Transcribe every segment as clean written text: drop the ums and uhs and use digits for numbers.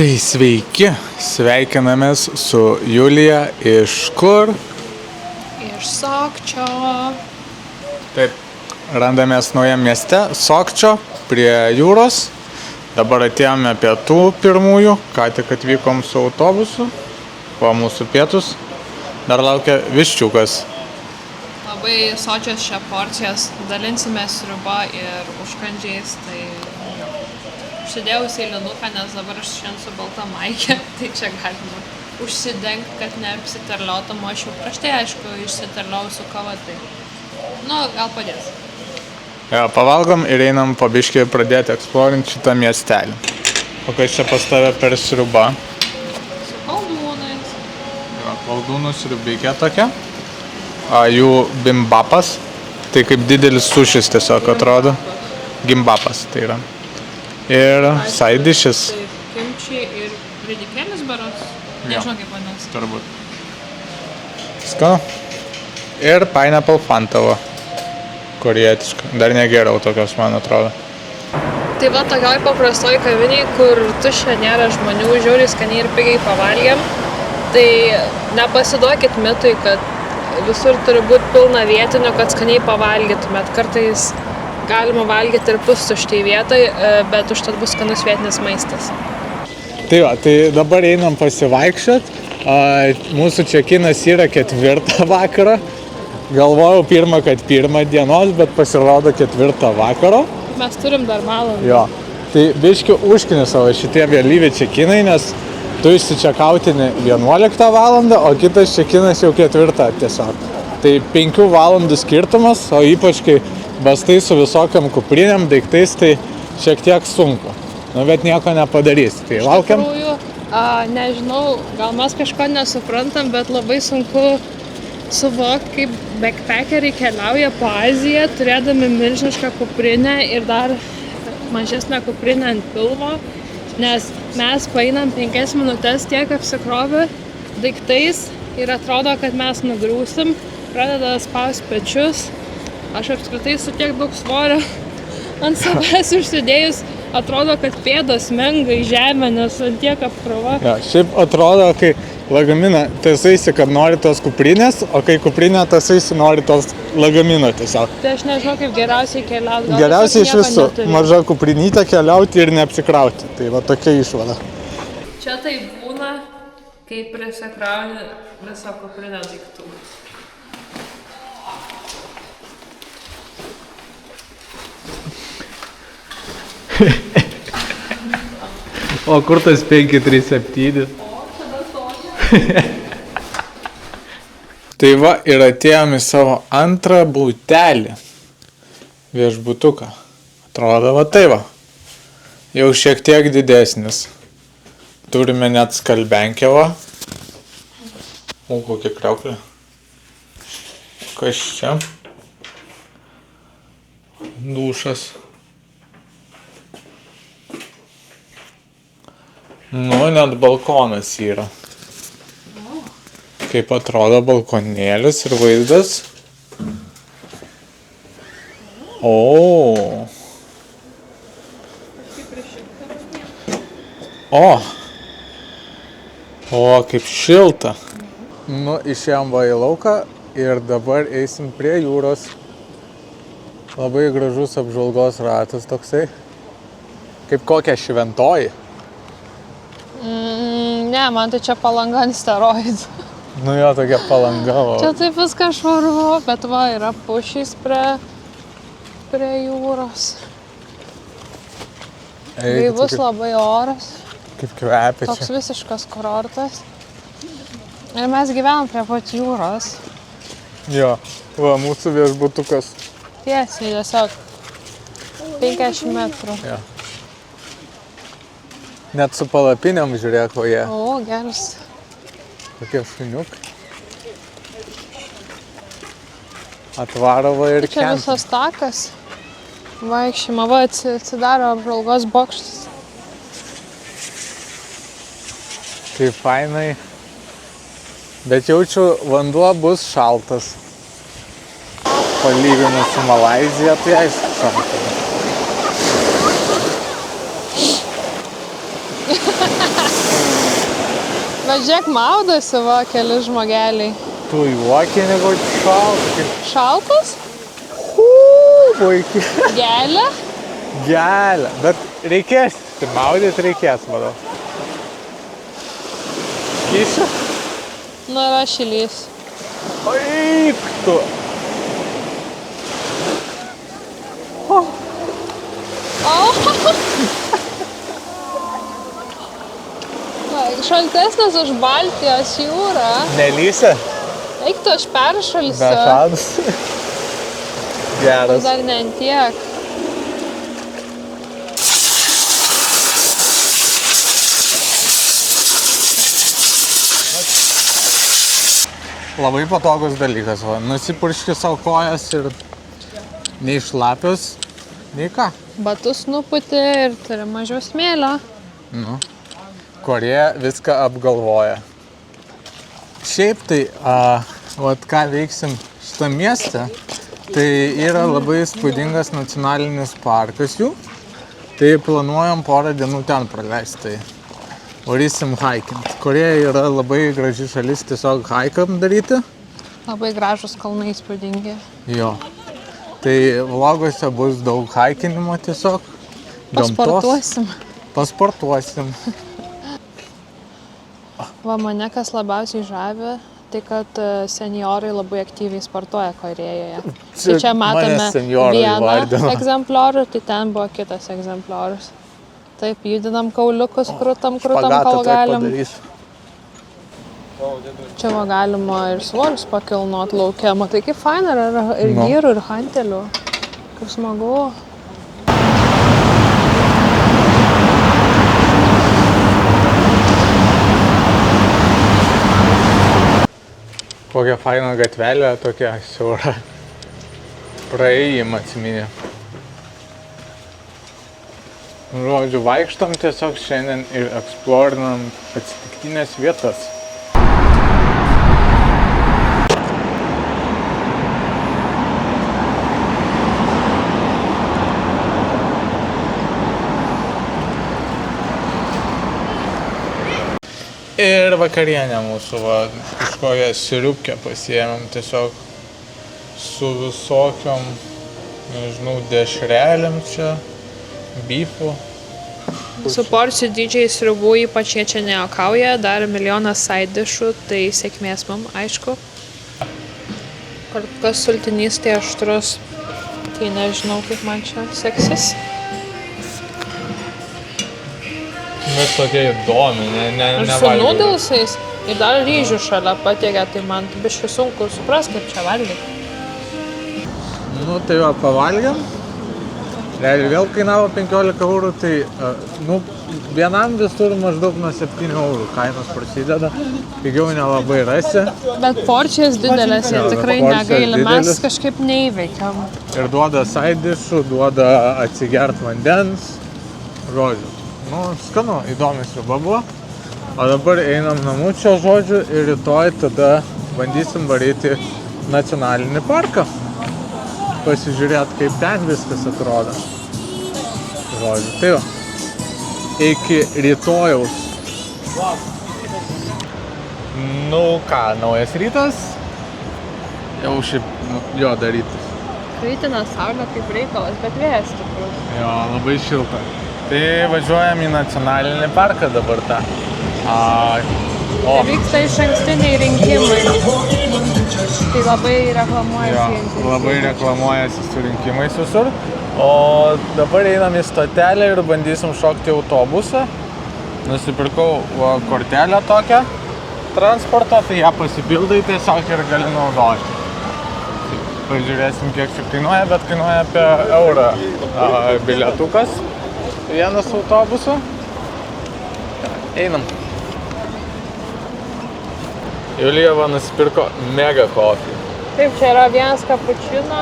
Tai sveiki, sveikinamės su Julija iš kur? Iš Sokčio. Taip, randamės naujam mieste, Sokčio, prie jūros. Dabar atėjome pietų pirmųjų, ką tik atvykom su autobusu, po mūsų pietus. Dar laukia viščiukas. Labai sočios šią porcijas, dalinsime sriuba ir užkandžiais, tai užsidėjau seilinuką, nes dabar aš šiandien su balta maikė, tai čia galima užsidengti, kad neapsiterliotum, o aš jau prieš tai, aišku, išsiterliau su kava, tai, gal padės. Ja, pavalgom ir einam po biškį pradėti eksplorinti šitą miestelį. O kas čia pas tave per sriuba? Su koldūnais. Ja, koldūnų sriubikė tokia. Jų bimbapas. Tai kaip didelis sušis tiesiog atrodo. Gimbapas tai yra. Ir saidišis. Taip, kimči ir ridikėlis beros. Nežinau kaip vadinasi. Turbūt. Skanu. Ir pineapple fantavo. Korietiška. Dar negeriau tokios, man atrodo. Tai va tokioj paprastoj kaviniai, kur tuščia nėra žmonių, žiauriai skaniai ir pigiai pavalgėm. Tai nepasiduokit mitui, kad visur turi būti pilna vietinių, kad skaniai pavalgytumėt. Kartais galima valgyti ir pustuštį vietoj, bet užtat bus skanus vietinis maistas. Tai va, tai dabar einam pasivaikščiot. Mūsų čekinas yra 4 vakaro. Galvojau kad 1 dienos, bet pasirodo 4 vakaro. Mes turim dar valandą. Jo. Tai biški užknisavo šitie vėlyvi čekinai, nes tu išsičekautini 11 valandą, o kitas čekinas jau 4 tiesiog. Tai 5 valandų skirtumas, o ypač kai bastai su visokiam kuprinėm daiktais, tai šiek tiek sunku. Bet nieko nepadarysi. Tai laukiam. Iš tikrųjų, nežinau, gal mes kažko nesuprantam, bet labai sunku suvokti, kaip backpackeriai keliauja po Aziją, turėdami milžinišką kuprinę ir dar mažesnę kuprinę ant pilvo, nes mes paeinam 5 minutės tiek apsikrovę daiktais ir atrodo, kad mes nugriūsim, pradeda spausti pečius. Aš apskritai su tiek daug svorio ant savęs užsidėjus, atrodo, kad pėdos menga į žemę, nes ant tiek apkrova. Ja, šiaip atrodo, kai lagaminą tasaisi, kad nori tos kuprinės, o kai kuprinę tasaisi, nori tos lagamino tiesiog. Tai aš nežinau, kaip geriausiai keliauti. Geriausiai iš visų maža kuprinytė keliauti ir neapsikrauti. Tai va tokia išvada. Čia tai būna, kai prisikrauni visą kuprinę daiktų. O kur tas 537? Tai va ir atėjom į savo antrą butelį. Viešbutuką. Atrodo va tai va. Jau šiek tiek didesnis. Turime net skalbenkę va. O kokia kriauklė. Kas čia? Dušas. Net balkonas yra. Kaip atrodo balkonėlis ir vaizdas. O, kaip šilta. Išėjom va į lauką ir dabar eisim prie jūros. Labai gražus apžvalgos ratas toksai. Kaip kokia šventoji. Ne, man tai čia Palanga ant steroidų. Jo, tokia Palanga. Čia taip viskas švaru, bet va, yra pušys prie jūros. Gaivus labai oras. Kaip kvepia čia. Toks visiškas kurortas. Ir mes gyvenam prie pat jūros. Jo, va, mūsų viešbutukas. Tiesiai, tiesiog 50 metrų. Jo. Net su palapinėm žiūrėk, o jie. O, geras. Kokie šuniukai. Atvaro va ir čia visas takas. Vaikščiama, va, atsidaro apžvalgos bokštas. Kaip fainai. Bet jaučiu, vanduo bus šaltas. Palyginus su Malaizija, tai aišku šaltas. Bet žiūrėk, maudosi va keli žmogeliai. Tu juokė, negu šaltas. Šaltas? Puikiai. Gelė? Gelė. Bet reikės, maudyti reikės, manau. Kyšia? Nu, yra šilys. Eik tu. Šaltesnis už Baltijos jūrą. Nelysi? Eik tu, aš peršalsiu. Be šaltas. Geras. Dar ne ant tiek. Labai patogus dalykas, va. Nusipurški savo kojas ir nei šlapios, nei ką. Batus nuputi ir turi mažiau smėlio. Nu, Korėja viską apgalvoja. Šiaip tai, vat ką veiksim šitą miestą, tai yra labai įspūdingas nacionalinis parkas jų. Tai planuojam porą dienų ten praleisti. Varysim hikint. Korėja yra labai graži šalis tiesiog hikam daryti. Labai gražus kalnai įspūdingi. Jo. Tai vloguose bus daug hikinimo tiesiog. Pasportuosim. Pasportuosim. Va, mane kas labiausiai žavi, tai kad senjorai labai aktyviai sportuoja Korėjoje. Tai čia matome vieną egzempliorių, tai ten buvo kitas egzempliorius. Taip, judinam kauliukus, krutam, kol galim. Čia va galima ir svorius pakilnuot lauke. Matai, kaip faina yra ir gyrų, ir hantelių. Kaip smagu. Kokia faina gatvelė, tokia siaura. Praėjimą atsiminė. Žodžiu, vaikštam tiesiog šiandien ir eksplorinam atsitiktinės vietas. Ir vakarienę mūsų, va, kažkokią siriupkę pasiėmėm tiesiog su visokiom, nežinau, dešrelėm čia, beefu. Su porcijų dydžiais sriubų, ypač jie čia nejuokauja, dar milijonas side dishų, tai sėkmės mum, aišku. Kas sultinys tai aštrus, tai nežinau, kaip man čia seksis. Bet tokia įdomi, Ir su nudelsais ir dar ryžių šalia patiekia, tai man biškai sunku suprast, kaip čia valgyti. Nu, tai va, pavalgiam. Realiai vėl kainavo 15 eurų, tai vienam visur maždaug nuo 7 eurų kainos prasideda. Pigiau nelabai rasi. Bet porcijas didelės, jie tikrai negaili, mes kažkaip neįveikiam. Ir duoda side dishų, duoda atsigert vandens, žodžiu. Nu, skanu, įdomi sriuba buvo. O dabar einam namučio, žodžiu, ir rytoj tada bandysim varyti nacionalinį parką. Pasižiūrėt, kaip ten viskas atrodo. Žodžiu, tai va. Iki rytojaus. Nu ką, naujas rytas. Jau šiaip, jo, darytis. Kaitina saulė kaip reikalas, bet vėjas stiprus. Jo, labai šilta. Tai važiuojam į nacionalinį parką dabar tą. Tai vyksta išankstiniai rinkimai. Tai labai reklamuojasi. Jo, labai reklamuojasi su rinkimais visur. O dabar einam į stotelę ir bandysim šokti autobusą. Nusipirkau kortelę tokią transporto, tai ją pasipildai tiesiog ir gali naudoti. Pažiūrėsim, kiek čia kainuoja, bet kainuoja apie eurą bilietukas. Vienas autobusu. Einam. Julija va nusipirko mega coffee. Taip, čia yra vienas kapučino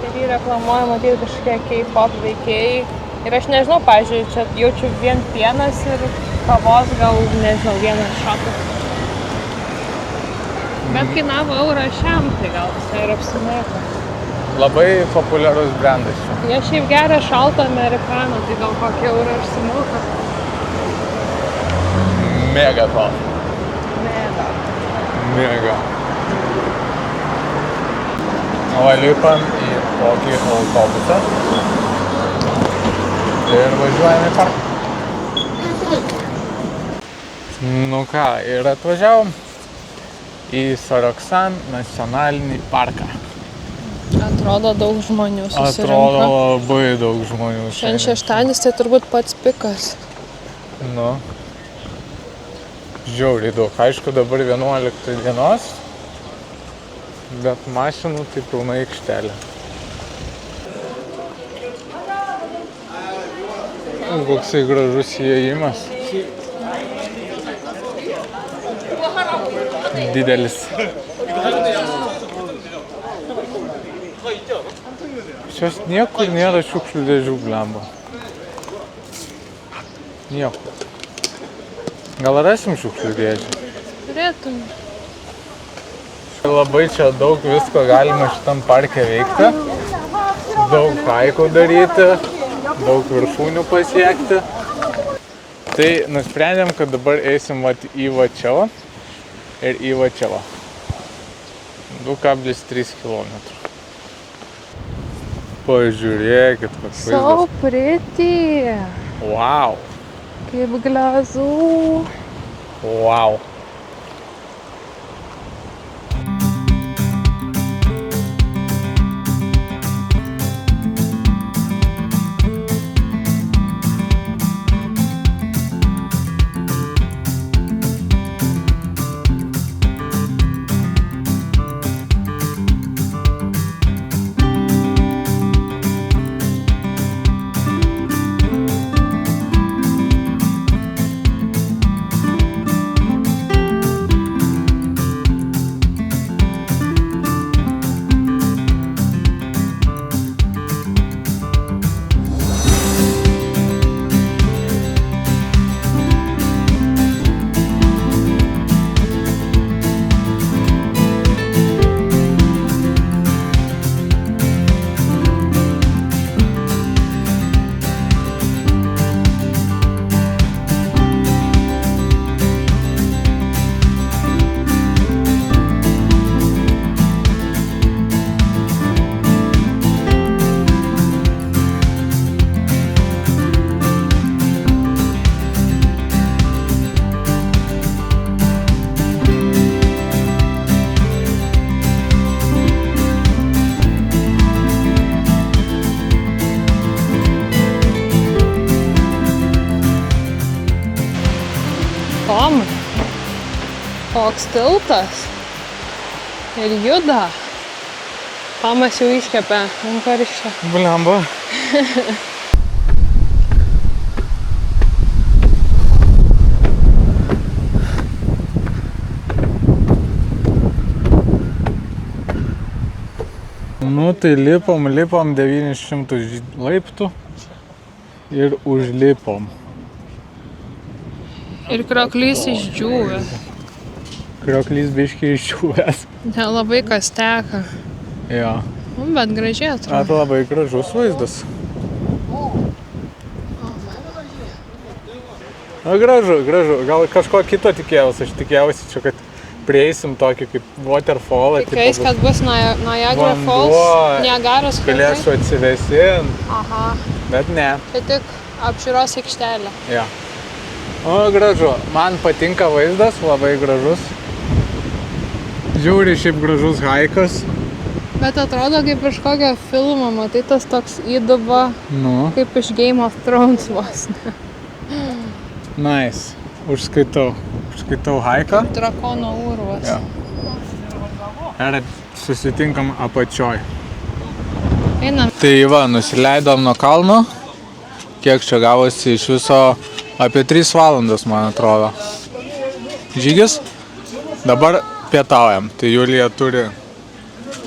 ir jį reklamuoja, matyti kažkokie K-pop veikėjai. Ir aš nežinau, pavyzdžiui, čia jaučiu vien pienas ir kavos gal, nežinau, vienas šokas. Bet kainavo eurą šiam, tai gal visai ir apsimoka. Labai populiarus brandas čia. Jie šiaip geria šaltą amerikaną, tai gal kokį eurą apsimoka. Mega top. Mega. O lipam į tokį autobusą ir važiuojame į parką. Nu ką, ir atvažiavom į Saroksan nacionalinį parką. Atrodo daug žmonių susirinko. Atrodo labai daug žmonių. Šiandien šeštadienis tai turbūt pats pikas. Nu. Žiauriai daug. Aišku, dabar 11 dienos, bet mašinų tai pilna aikštelė. Koksai gražus įėjimas. Didelis. Šios niekur nėra šiukšlių dėžių, blemba. Niekur. Gal rasim šiukšlių dėžį? Turėtum. Labai čia daug visko galima šitam parke veikti. Daug haikų daryti, daug viršūnių pasiekti. Tai nusprendėm, kad dabar eisim į va čia ir į va čia. 2,3 km. Pažiūrėkit, koks So vaizdas. pretty. Wow. Kaip glazu. Wow. Tom, koks tiltas. Ir juda. Tomas jau iškepė ant karščio. Blemba. Nu tai lipom 900 laiptų ir užlipom. Ir krioklys išdžiūvęs. Krioklys biškiai iščiūvęs. Nelabai kas teka. Jo. Nu, bet gražiai atrodo. Tai labai gražus vaizdas. Na, gražu, gražu. Gal kažko kito tikėjausi. Aš tikėjausi čia, kad prieisim tokį kaip waterfallą. Tikais, kad bus Niagara vanduo, Falls, Niagaros kalnai. Galėsiu atsivėsinti, Aha, bet ne. tai tik apžiūros aikštelė. Ja. O, gražu. Man patinka vaizdas, labai gražus. Žiūri šiaip gražus haikas. Bet atrodo kaip iš kokio filmo, matai tas toks įduba, Nu, kaip iš Game of Thrones vos. nice. Užskaitau haiką. Drakono urvas. Ja. Ir susitinkam apačioj. Einam. Tai va, nusileidom nuo kalno. Kiek čia gavosi iš viso apie 3 valandas, man atrodo. Žygis. Dabar pietaujam. Tai Julija turi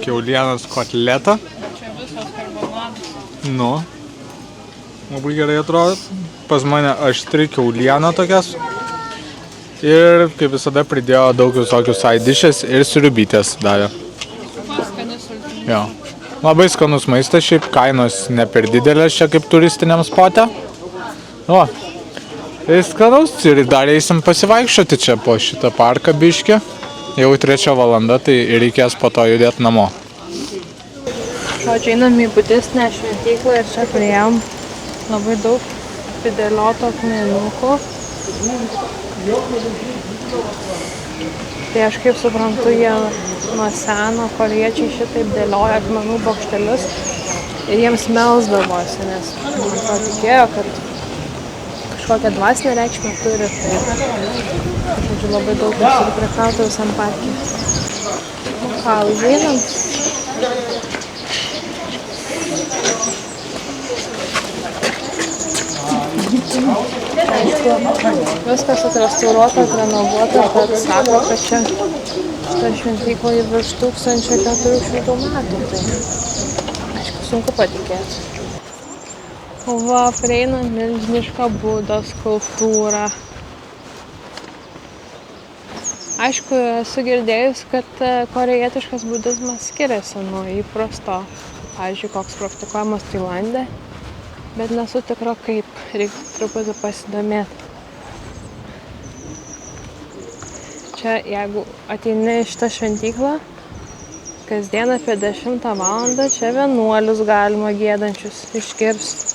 kiaulienos kotletą. Čia visos karbonadas. Nu. Labai gerai atrodo. Pas mane aštri kiauliena tokias. Ir kaip visada pridėjo daug visokių side dishes ir sriubytės davė. Skani sultinė. Jo. Labai skanus maistas, šiaip kainos ne per didelės čia kaip turistiniam spote. O. Tai skanaus ir dar eisim pasivaikščioti čia po šitą parką biškį. Jau 3 valanda, tai reikės po to judėti namo. Žodžiu, einam į budistinę šventyklą ir čia priėjom labai daug pridėlioto akmenukų. Tai aš kaip suprantu, jie nuo seno korėjiečiai šitaip dėlioja akmenų bokštelius ir jiems melsdavosi, nes man atrodo tikėjo, kad kažkokią dvasinę reikšmę turi. Tai, žodžiu, labai daug visur prikrauta visam parke. Ką, užeinam? Viskas atrestauruota, atrenovuota, bet sako, kad čia šitą šventyklą į virš 1400 metų. Tai aišku, sunku patikėti. Va, prieina milžiniška Budos skulptūra. Aišku, esu girdėjus, kad korėjietiškas budizmas skiriasi nuo įprasto. Pavyzdžiui, koks praktikuojamas Tailande. Bet nesu tikra kaip, reikia truputį pasidomėti. Čia, jeigu ateini į šitą šventyklą, kasdien apie 10 valandą čia vienuolius galima giedančius išgirsti.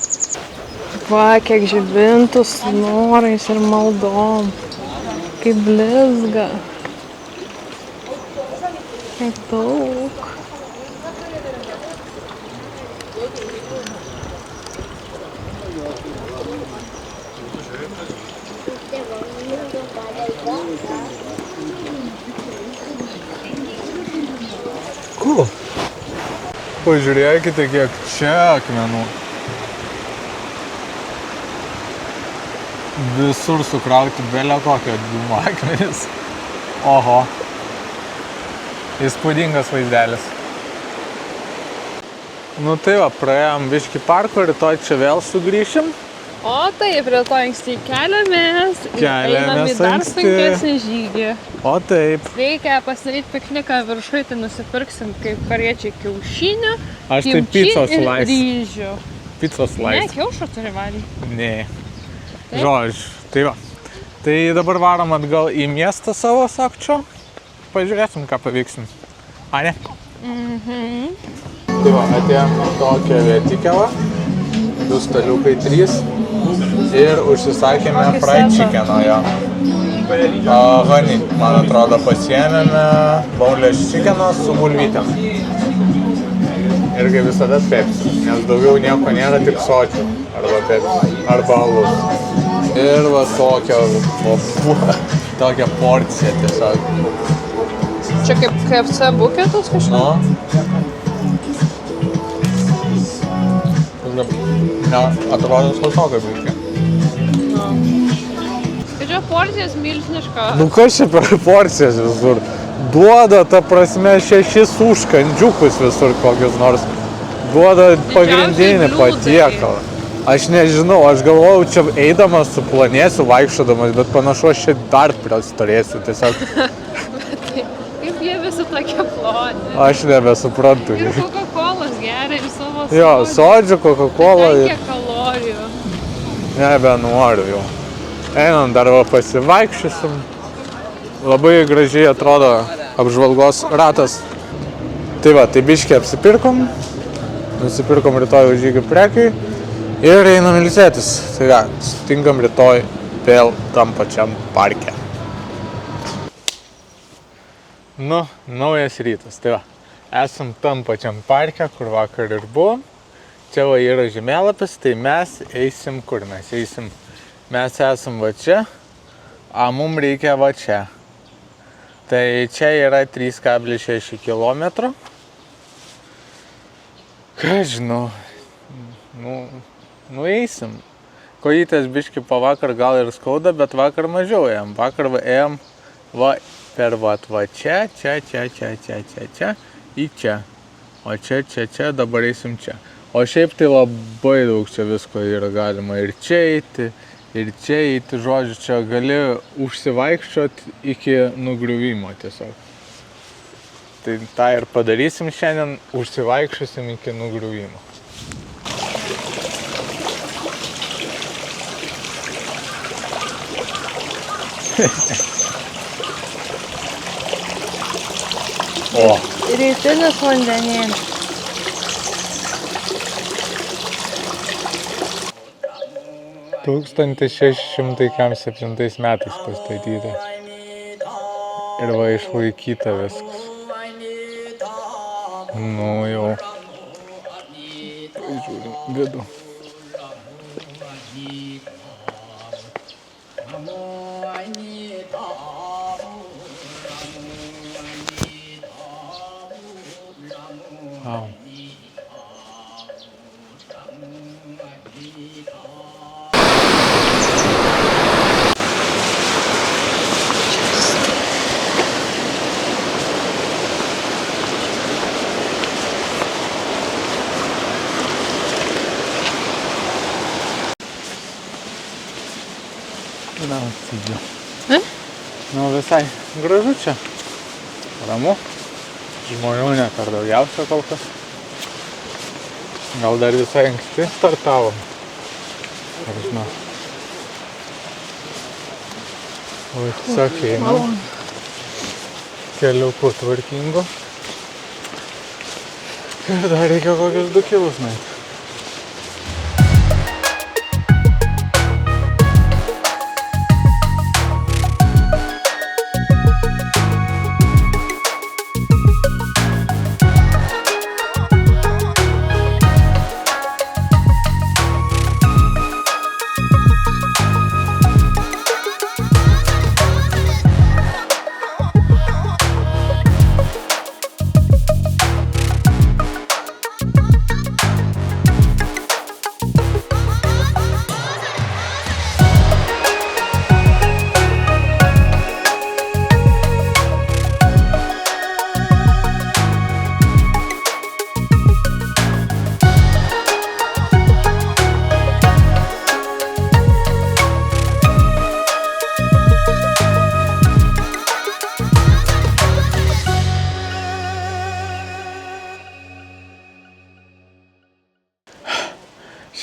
Va, kiek žibintų su norais ir maldom. Kaip blizga. Kiek daug. Cool. Pažiūrėkite, kiek čia akmenų. Visur sukrauti belio kokio dūmo akmenis. Oho. Įspūdingas vaizdelis. Nu tai va, praėjom biškį parko, rytoj čia vėl sugrįšim. O taip, rytoj anksti keliamės ir einam į dar sunkesnį žygį. O taip. Reikia pasidaryti pikniką viršui, tai nusipirksim kaip korėjiečiai kiaušinių, Aš tai picos ir slice. ryžių. Picos Ne, slice. kiaušą turi valgyti. Ne. Taip? Žodžiu, tai va. Tai dabar varom atgal į miestą savo, sakčiau. Pažiūrėsim, ką pavyksim. A, ne? Tai va, atėjom į tokią vietikę, va. 2 staliukai 3. Ir užsisakėme fried chickeno jo. Honey, man atrodo, pasiėmėme boneless chickeno su bulvytėm. Ir kaip visada Pepsi, nes daugiau nieko nėra, tik sočių. Arba Pepsi, arba alus. Ir va tokia porcija tiesiog. Čia kaip KFC buketas kažkas? Ne, atrodo sausokai būkė. Tai čia porcijas milžiniška. Nu kas čia per porcijas visur? Duoda, ta prasme, 6 užkandžiukus visur kokius nors. Duoda pagrindinį patiekalą. Aš nežinau, aš galvojau, čia eidamas suplanėsiu, vaikščiodamas, bet panašu, aš čia dar pristorėsiu tiesiog. Kaip jie visi tokie ploni. Aš nebesuprantu. Ir Coca-Colas geria ir savo Jo, sodžių, Coca-Cola. Kiek kalorijų. Nebenoriu jau. Einam dar va pasivaikščiosim. Labai gražiai atrodo apžvalgos ratas. Tai va, tai biškį apsipirkom. Nusipirkom rytoj žygių prekiai. Ir einam ilsėtis. Tai ką, sutinkam rytoj vėl tam pačiam parke. Nu, naujas rytas. Tai va, esam tam pačiam parke, kur vakar ir buvom. Čia va yra žemėlapis, tai mes eisim kur mes eisim. Mes esam va čia, a mums reikia va čia. Tai čia yra 3,6 km. Ką žinau, nu eisim. Kojytės biškį po vakar gal ir skauda, bet vakar mažiau ėjom. Vakar ėjom va per va čia, į čia. O čia, dabar eisim čia. O šiaip tai labai daug čia visko yra galima ir čia eiti, žodžiu, čia gali užsivaikščioti iki nugriuvimo tiesiog. Tai tą ir padarysim šiandien, užsivaikščiosim iki nugriuvimo. O, Rytinis vandenėlis. Tūkstantis 607 metais pastatyta. Ir va išlaikyta viskas. Nu jau. Žiūrim vidų. Wow. Na, atsigiu. Nu, visai gražu čia. Ramu. Žmonių ne per daugiausia kol kas. Gal dar visai anksti startavom. Ar žinau. O tiesiog einam. Keliuku tvarkingu. Ir dar reikia kokius 2 kilus nueiti.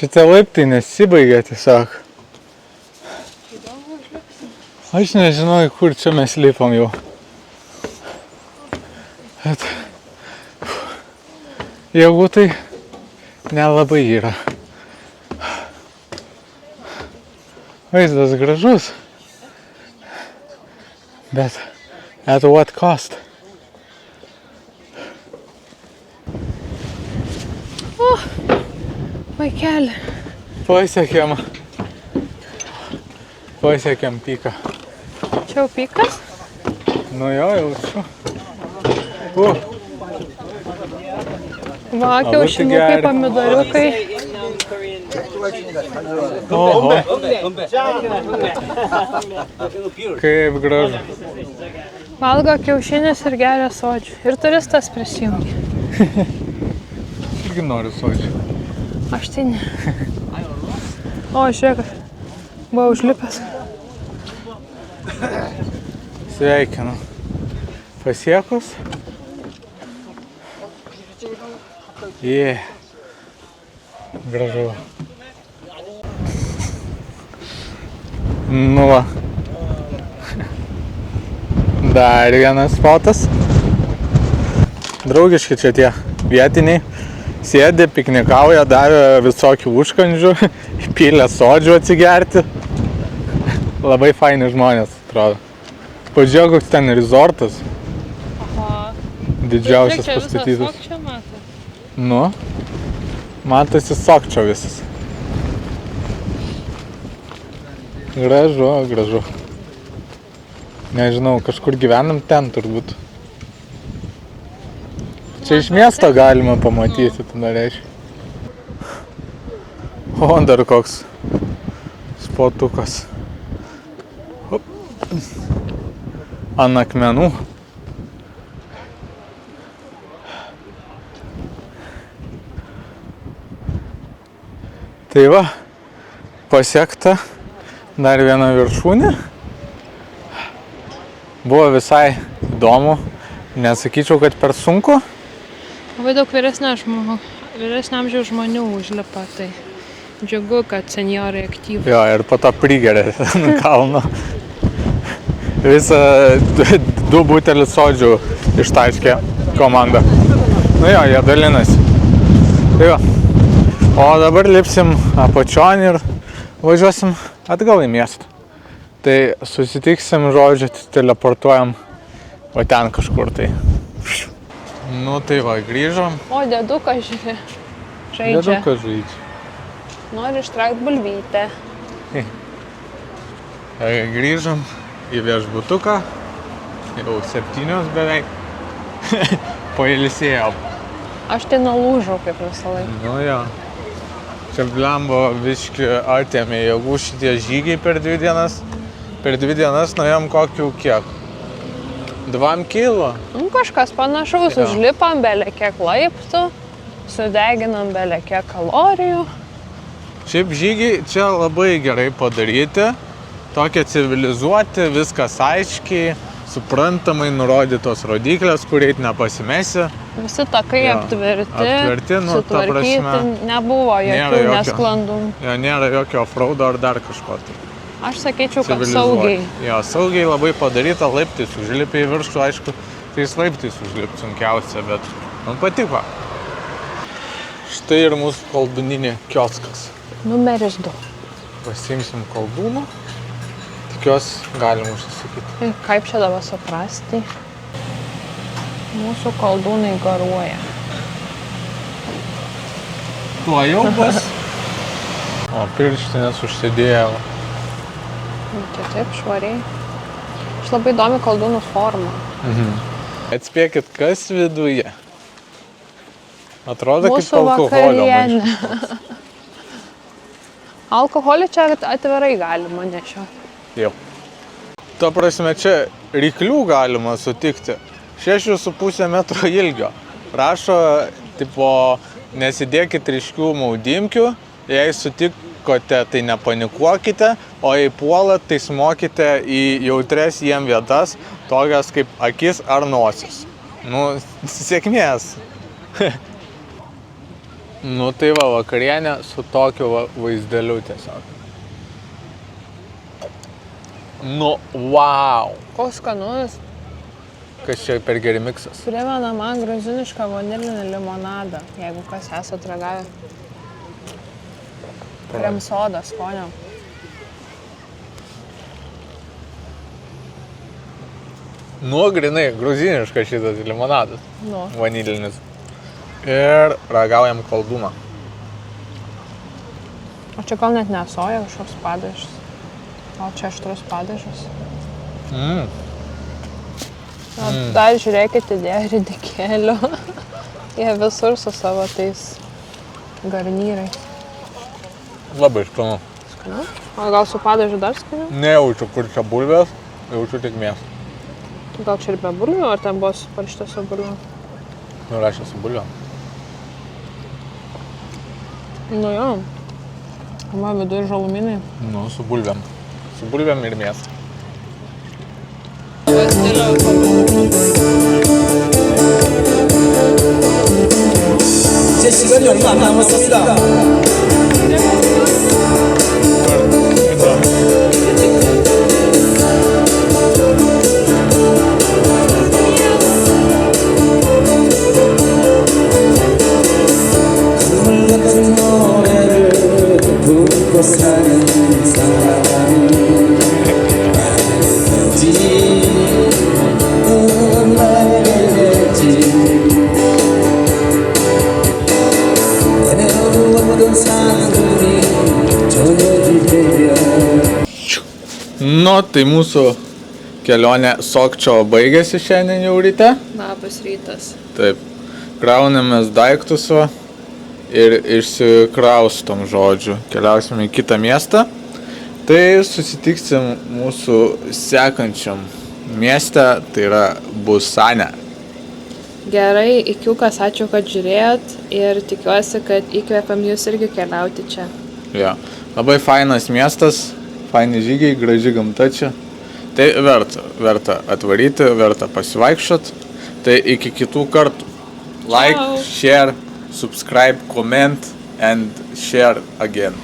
Šitie laiptai nesibaigia tiesiog. Aš nežinau, kur čia mes lipom jau. Bet jėgų tai nelabai yra. Vaizdas gražus. Bet at what cost? Vaikeli. Pasiekėm piką. Čia jau pikas? Nu jo, jaučiu. Va, kiaušinukai, pomidoriukai. Oho. Kaip gražu. Valgo kiaušinius ir geria sodžių. Ir turistas prisijungia. Irgi noriu sodžių. Aš tai ne. O, žiūrėk, buvo užlipęs. Sveikinu. Pasiekus. Gražu. Nu va. Dar vienas spotas. Draugiški čia tie vietiniai. Sėdė, piknikauja, davė visokių užkandžių, pylė sodžių atsigerti. Labai faini žmonės, atrodo. Pažiūrėk, koks ten resortas. Aha. Didžiausias Čia pastatytas. visas Sokčio matai. Nu, matosi Sokčio visas. Gražu, gražu. Nežinau, kažkur gyvenam ten turbūt. Čia iš miesto galima pamatyti, tu norėčiau. O, dar koks spotukas. Hop. Ant akmenų. Tai va, pasiekta dar viena viršūnė. Buvo visai įdomu. Nesakyčiau, kad per sunku. Labai daug vyresnio amžiaus žmonių užlipa, tai džiugu, kad senjorai aktyvūs. Jo, ir po to prigeria ant kalno. visą 2 butelius sodžių ištaškė komanda. Nu jo, jie dalinasi. Tai jo. O dabar lipsim apačion ir važiuosim atgal į miestą. Tai susitiksim, žodžiu, teleportuojam o ten kažkur tai. Nu tai va, grįžom. O, dėdukas žaidžia. Dėdukas žaidžia. Nori ištraukt bulvytę. Grįžom į viešbutuką. Jau 7 beveik. Pailsėjom. Aš tai nulūžau kaip visą laiką. Nu jo. Čia blembo viški atėmė jėgų šitie žygiai per 2 dienas. Per 2 dienas nuėjom kokių kiek? 2 kilo. Nu, kažkas panašaus, Jo. užlipam belė kiek laiptų, sudeginam belė kiek kalorijų. Šiaip žygiai čia labai gerai padaryti. Tokie civilizuoti, viskas aiškiai, suprantamai nurodytos rodiklės, kur eit nepasimesi. Visi takai Jo. aptverti, Nu, ta sutvarkyti, prasme, nebuvo nėra jokių jokio. nesklandumų. Jo, nėra jokio offroado ar dar kažko. Tai. Aš sakyčiau, kad Civilizuoti. saugiai. Jo, saugiai labai padaryta, laiptais užlipė į viršų, aišku, tais laiptais užlipti sunkiausia, bet man patiko. Štai ir mūsų koldūninė kioskas. Numeris 2. Pasiimsim koldūnų, tikiuosi galim užsisakyti. Kaip čia dabar suprasti? Mūsų koldūnai garuoja. Tuo jau bus. O pirštinės užsidėjau. Čia taip švariai. Aš labai įdomi koldūnų forma. Atspėkit, kas viduje. Atrodo kaip Mūsų alkoholio vakarienė. maišas. Alkoholį čia atvirai galima nešioti. Jau. Ta prasme, čia ryklių galima sutikti. 6,5 metro ilgio. Rašo, tipo, nesidėkit ryškių maudymkių, jei sutikote, tai nepanikuokite, o jei puolat, tai smokite į jautres jiem vietas, tokias kaip akis ar nosis. Nu, sėkmės. Nu tai va, vakarienė su tokiu va vaizdeliu tiesiog. Nu, wow! Koks skanus. Kas čia per geri miksas? Primena man gruzinišką vanilinį limonadą, jeigu kas esat ragavę. Krem soda skonio. Nu, grinai, gruziniškas šitas limonadas. Nu. Vanilinis. Ir ragaujam koldūną. O čia gal net nesoja kažkoks padažas. O čia aštrus padažas. Dar žiūrėkit, įdėjo ridikėlių. Jie visur su savo tais garnyrais. Labai skanu. Skanu? O gal su padažu dar skaniau? Nejaučiu, kur čia bulvės, jaučiu tik mėsą. Gal čia ir be bulvių, ar ten buvo parašyta su bulvių? Nurašė su bulvėm. Nu jo. Man viduje žalumynai. Nu, su bulvėm. Su bulvėm ir mėsą. 제 시간이 얼마 안 남았습니다. 눈물 같은 노래를 부르고 사는 사람은 나겠지. 나겠지. Nu, tai mūsų kelionė Sokčio baigėsi šiandien jau ryte. Labas rytas. Taip, kraunamės daiktus va ir išsikraustom, žodžiu. Keliausim į kitą miestą. Tai susitiksim mūsų sekančiam mieste, tai yra Busane. Gerai, ikiukas, ačiū, kad žiūrėjot ir tikiuosi, kad įkvepiam jūs irgi keliauti čia. Ja. Labai fainas miestas, faini žygiai, graži gamta čia. Tai verta atvaryti, verta pasivaikščiot. Tai iki kitų kartų. Like, Ciao. share, subscribe, comment and share again.